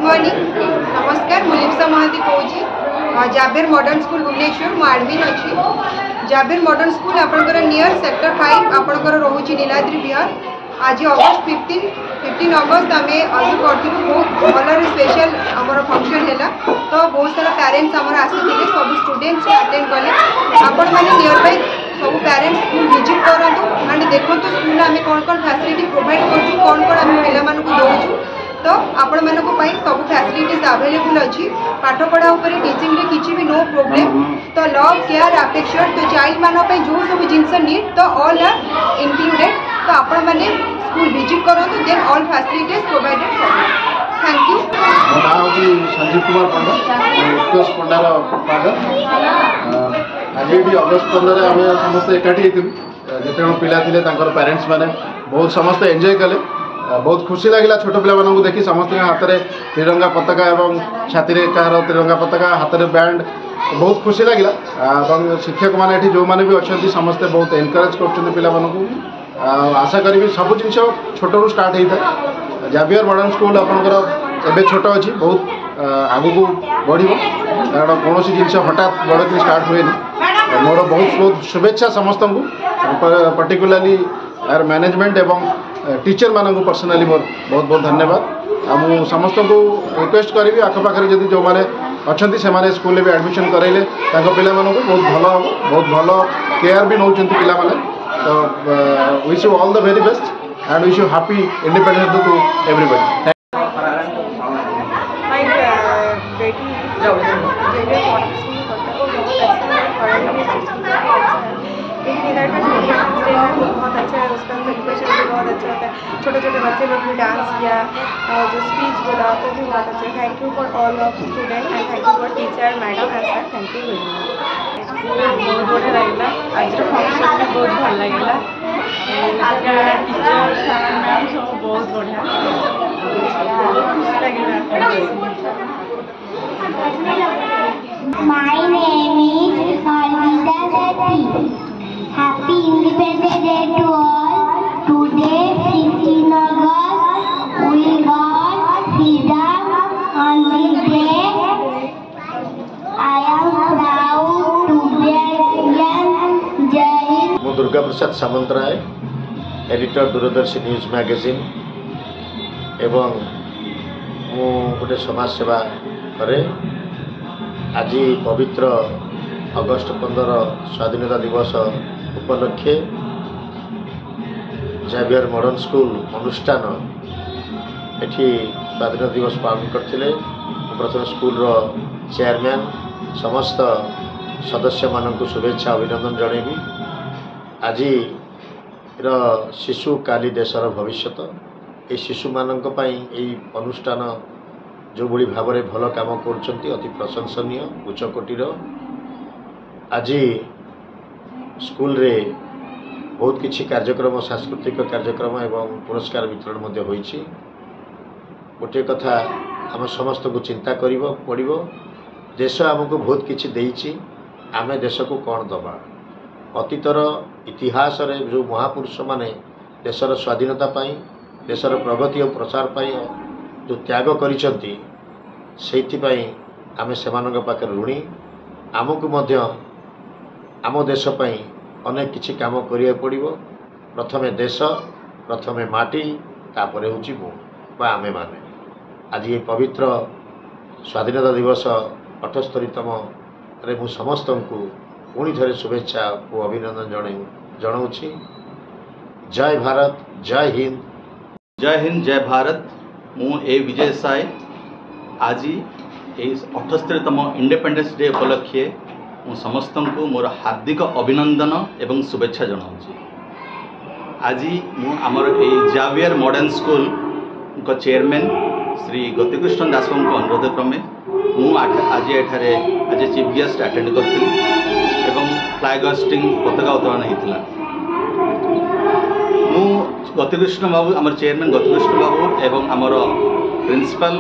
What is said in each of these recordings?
Morning नमस्कार मु लिप्सा महाती कहूँ जाबेर मॉडर्न स्कूल भुवनेश्वर मु एडमिन अच्छी जाबेर मॉडर्न स्कूल आपंकर नियर सेक्टर 5 आपंकर रोचे नीलाद्री विहार आज अगस्ट 15 अगस्त आम आज करूँ बहुत भल स्पेशल आमर फंक्शन है तो बहुत सारा पेरेंट्स आमर आसी सब स्टूडेंट्स अटेंड कले आपण मैंने नियर बाय सब पेरेंट्स स्कूल विजिट करूँ एंड देखो स्कूल आम कौन कौन फैसिलिटी प्रोवाइड करूँ कौन कौन आम पे दौचु तो आपण मानक सब फैसिलिटीज अवेलेबल अच्छी पाठ पढ़ा टीचिंग रे किसी भी नो प्रॉब्लम तो लव केयर अफेक्शन तो चाइल्ड मानक जो सब जिनस नीड तो ऑल आर इंक्लूडेड तो आपण मैंने स्कूल विजिट करूँ then all facilities provided thank you मो ना हूँ संजीव कुमार पंडा उत्कर्ष पंडार फादर आज ये अगस्ट 15 आम समस्त एकाठी जिते पिला थे पेरेंट्स मैंने बहुत समस्त एंजॉय कले बहुत खुशी लगे छोट पिला देखी समस्त हाथ में तिरंगा पताका एवं छाती में कह तिरंगा पताका हाथ में बैंड बहुत खुशी लगे शिक्षक मैंने जो मैंने भी अच्छा समस्ते बहुत एनकरेज कर आशा करी सब जिन छोटू स्टार्ट होता है जावियर मॉडर्न स्कूल आपंकर छोट अच्छी बहुत आग को बढ़ कारण कौन जिन हठात बड़ कि स्टार्ट हुए मोर बहुत शुभेच्छा समस्त को पर्टिकुलाली यार मैनेजमेंट एवं टीचर मानक पर्सनाली मोर बहुत बहुत धन्यवाद आ समस्त को रिक्वेस्ट करी आखपाखे जब जो मैंने अच्छा से स्कूल भी एडमिशन कराइले पिला बहुत भल केयर भी नौ पाने तो wish you all the very best and wish you happy Independence Day to everybody बहुत अच्छा है उसका सेलिब्रेशन भी बहुत अच्छा होता है छोटे छोटे बच्चे लोग भी डांस किया और जो स्पीच बोला तो भी बहुत अच्छा thank you for all of student and thank you for teacher madam and sir thank you very much बहुत बढ़िया लगला आज फंक्शन भी बहुत भल लगला टीचर सर मैम सब बहुत बढ़िया बहुत खुशी लगला My name is Alvida Sethi. Happy Independence Day to all. Today, 15 August, we got freedom on this day. I am proud to be Indian. Jai Hind. मु दुर्गा प्रसाद सामंतराय एडिटर दूरदर्शी न्यूज मैगजीन एवं मु गोटे समाज सेवा करे आज पवित्र अगस्ट 15 स्वाधीनता दिवस उपलक्षे जावियर मॉडर्न स्कूल अनुष्ठान एठी स्वाधीनता दिवस पालन करते प्रथम स्कूल चेयरमैन समस्त सदस्य मानक शुभेच्छा अभिनंदन जनइबी आज शिशु काली देशर भविष्यत ये शिशु मानक पई एई अनुष्ठान जो बड़ी भाव में भल काम कर अति प्रशंसनीय उच्च कोटीर आज स्कूल रे बहुत किछि कार्यक्रम सांस्कृतिक कार्यक्रम एवं पुरस्कार वितरण होइछि गोटे कथा आम समस्त को चिंता पड़ो देश आमको बहुत किछि देइछि आमे देश को कौन दबा अतीतर इतिहास रे जो महापुरुष माने देशर स्वाधीनता पाई देशर प्रगति और प्रसार पाई जो त्याग करिसंती सेइथिपाई आमे सेमानक पाखे ऋणी आमको मध्य आम देश पाई अनेक किछि काम करिया पड़िबो प्रथमे देश प्रथमे माटी तापरे होची मु बा आमे माने आज ये पवित्र स्वाधीनता दिवस 78तम रे मु समस्त को पुणी थे शुभेच्छा और अभिनंदन जनाऊँगी जय भारत जय हिंद जय भारत मु ए विजय साय आज 78तम इंडिपेंडेंस डे उपलक्षे मु समस्त को मोर हार्दिक अभिनंदन एवं शुभेच्छा जनाऊँगी आज मु आमर ए जावियर मॉडर्न स्कूल को चेयरमैन श्री गतिकृष्ण दास अनुरोध क्रमे मु आज एठारे आज चीफ गेस्ट अटेंड करथिली एवं फ्लैग होस्टिंग पताका उत्तोलन होता मु गतिकृष्ण बाबू आमर चेयरमैन गतिकृष्ण बाबू एवं आमर principal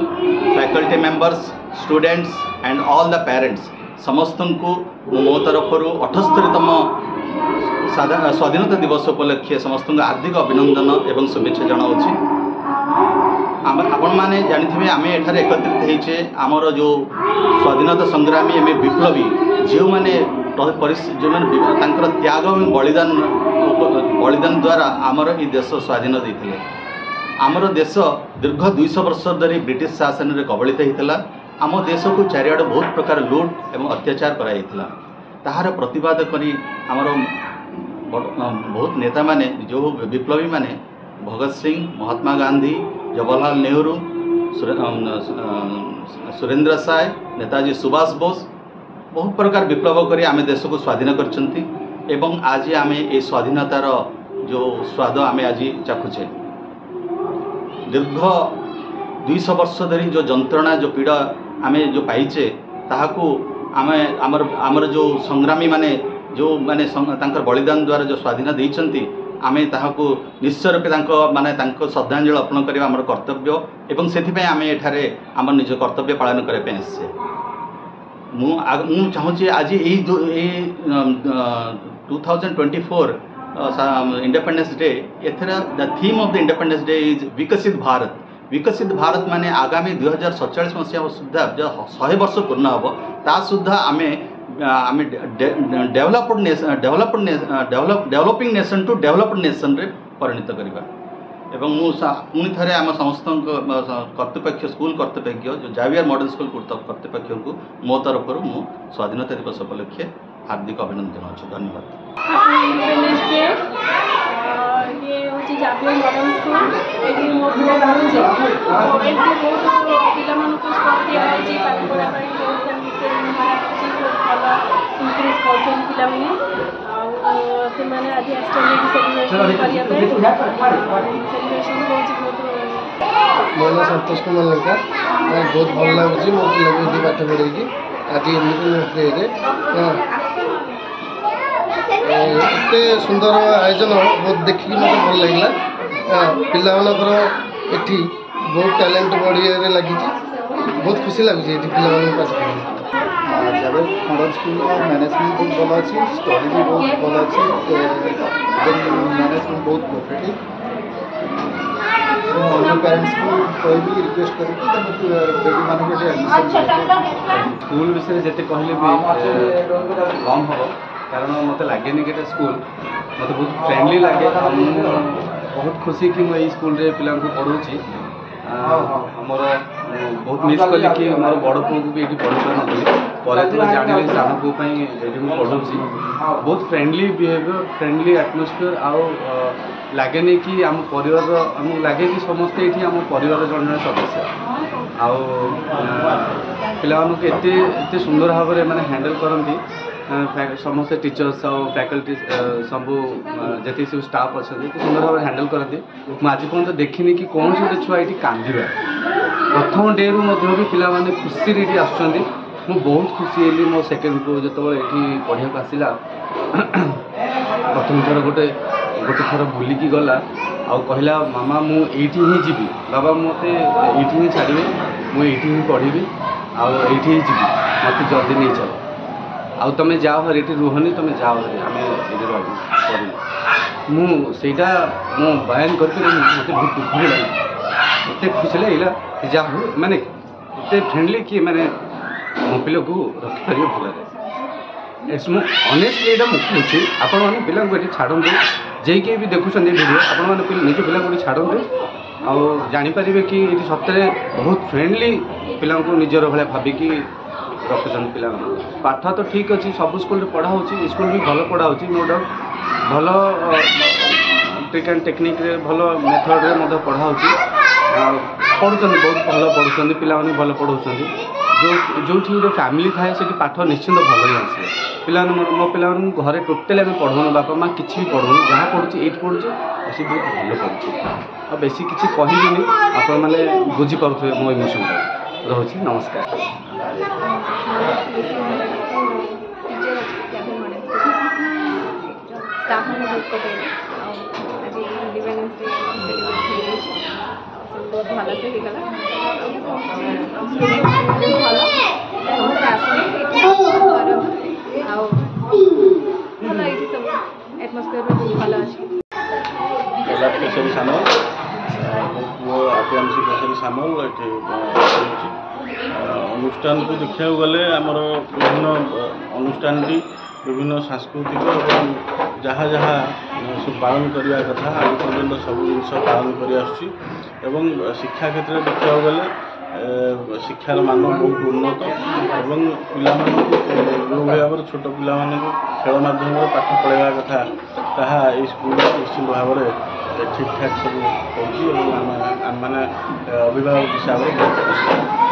faculty members students and all the parents समस्त को मो तरफ 78तम स्वाधीनता दिवस उपलक्षे समस्त हार्दिक अभिनंदन एवं शुभेच्छा जनाऊँगी आपण मैंने जानी आम एठार एकत्रित होचे आमर जो स्वाधीनता संग्रामी एम विप्लवी जो मैंने जो मैंने त्याग और बलिदान द्वारा आमर ये देश स्वाधीन देते आमर देश दीर्घ 200 वर्ष धरी ब्रिटिश शासन में कबलित होता आम देश को चारिआड बहुत प्रकार लुट एवं अत्याचार कराइला ताहार प्रतिवाद करी आमर बहुत नेता माने जो विप्लवी माने भगत सिंह महात्मा गांधी जवाहरलाल नेहरू सुरेंद्र साय नेताजी सुभाष बोस बहुत प्रकार विप्लव करी आमे देश को स्वाधीन करछंती एवं आज आमे ए स्वाधीनतार जो स्वाद आमे आज चाखुचे दीर्घ 200 वर्ष धरी जो जंत्रणा जो पीड़ा आमे जो पाइचे ताहाकू आमे आमर जो संग्रामी माने जो माने तांकर बलिदान द्वारा जो स्वाधीन देइछंती आमे ताहाकू निश्चय रूपे माने श्रद्धांजलि अर्पण करबा आमर कर्तव्य एवं सेथिपय आमे एठारे आमर निज कर्तव्य पालन करे पे आसे मु चाहूँगी आज यही जो 2024 इंडिपेंडेंस डे एथर the theme of the Independence Day is Viksit Bharat माने आगामी 2047 मसीहा सुधा जो 100 वर्ष पूर्ण हम ता सुधा आमे developing nation to developed nation रे परिणत करवा एवं पुणी थे आम समस्त कर्तृपक्ष स्कूल कर्तृपक्ष जो जावियर मॉडर्न स्कूल कर्तृपक्ष को मो तरफ मु स्वाधीनता दिवस उपलक्षे हार्दिक अभिनंदन अच्छे धन्यवाद। ये हूँ जावियर मॉडर्न स्कूल ये मो पिला पढ़ुचे पिला मानक स्कोप दिखाई पाठ पढ़ाई इनक्रिज कर पिला मैंने आज सेलिब्रेशन मो ना संतोष कुमार लंका बहुत भल लगुच मो पिला पाठ पढ़े आज इंडिपेंडेंस डे एते सुंदर आयोजन बहुत देखिए मत भल लगे पिलाମାନଙ୍କର ଏଠି बहुत टैलेंट बढ़िया लगी बहुत खुशी लगुच पिला पाठ जावियर मॉडर्न स्कूल मैनेजमेंट बहुत भल अच्छी स्टडी भी बहुत भल अच्छी मैनेजमेंट बहुत प्रोफेटिव पेरेंट्स को कोई भी रिक्वेस्ट करके बेबी मान एडमिशन स्कूल विषय जिते कहले भी कम हम कारण मत लगे कि स्कूल मत बहुत फ्रेंडली लगे बहुत खुशी कि मुझे स्कूल रे पिला पढ़ाऊँगी मोर बहुत मिस कली कि मोर बड़ पुओ को भी ये पढ़ी पार नी जानी सान पुओं ये पढ़ाऊँगी बहुत फ्रेंडली बिहेवियर फ्रेंडली एटमोस्फियर आउ लगे नहीं कि आम परिवार आमको लगे कि समस्ते ये आम परिवार जन सदस्य आते सुंदर भाव में मैंने हैंडल करती समस्त टीचर्स और फैकल्टी सब जी सब स्टाफ अच्छा सुंदर भाव हैंडल करती मुझे आज पर्यटन देखनी कि कौन से गोटे छुआ ये कांदा प्रथम डे रु भी पिला माने खुशी ये आसुँच मु बहुत खुशी हली मो सेकेंड को जो ये पढ़ा आसला प्रथम थर गोटे थर बुलिकी गला आउ कहला मामा मु एठी ही जीवी बाबा मते एठी ही छाड़े मुझे ही पढ़ी आउ एठी ही जीवी मत जल्दी नहीं चल आउ तुम जाओ हर ये रुहनी तुम जाओ हर आम ये पढ़ू मुझा मु बयान करके मत बहुत दुख भी लगे एत खुशी लगे कि जा मैंने एत फ्रेंडली कि मैंने मो पिला को रखिपार भलରେ इट्स मु ऑनेस्टली ये मुझे पूछी आपण मैंने पिला को ये छाड़ू जे कि भी देखुं वीडियो आपण मैंने निज पिला को छाड़ू आउ जापर कि ये सतरे बहुत फ्रेंडली पिला निजर भाया भाविकी रखुन पिला पाठ तो ठीक अच्छी सब स्कूल पढ़ा हो स्कूल भी भल पढ़ा हो नो डाउट भल ट्रिक एंड टेक्निक भल मेथड रे पढ़ा हो पढ़ुं बहुत भल पढ़ुं पिला भल पढ़ाऊँ जो गोटे फैमिली थाए से पाठ निश्चिंत भल ही आसे पिला मो पिला घरे टोटाल आम पढ़ाऊँ बापा माँ किसी भी पढ़ाऊँ जहाँ पढ़ुची ये पढ़ुचे सी बहुत भल पढ़ुचे आ बेसी किसी कहनी आपण मैंने बुझीपे मो इमोशन रोचे नमस्कार। स्टाफ मैंने बहुत कटे आज इंडिपेंडेंस डे सेलिब्रेट सब बहुत भल से होगा भल समस्त भल ये सब एटमोस्फियर बहुत भल अच्छे सब सान पुओ आकांक्षी सब माहौल ये अनुष्ठान को देखा गले आमर विभिन्न अनुष्ठान भी विभिन्न सांस्कृतिक और जहाँ जहाँ सब पालन करने कथा आज पर्यटन सब जिन पालन कर शिक्षा क्षेत्र में देखा गले शिक्षार मान बहुत उन्नत और पिला जो भाव छोट पिला खेल माध्यम पाठ पढ़ावा कथा ताहा स्कूल निश्चित भाव ठीक ठाक सब होमें अभिभावक हिसाब से बहुत खुशी।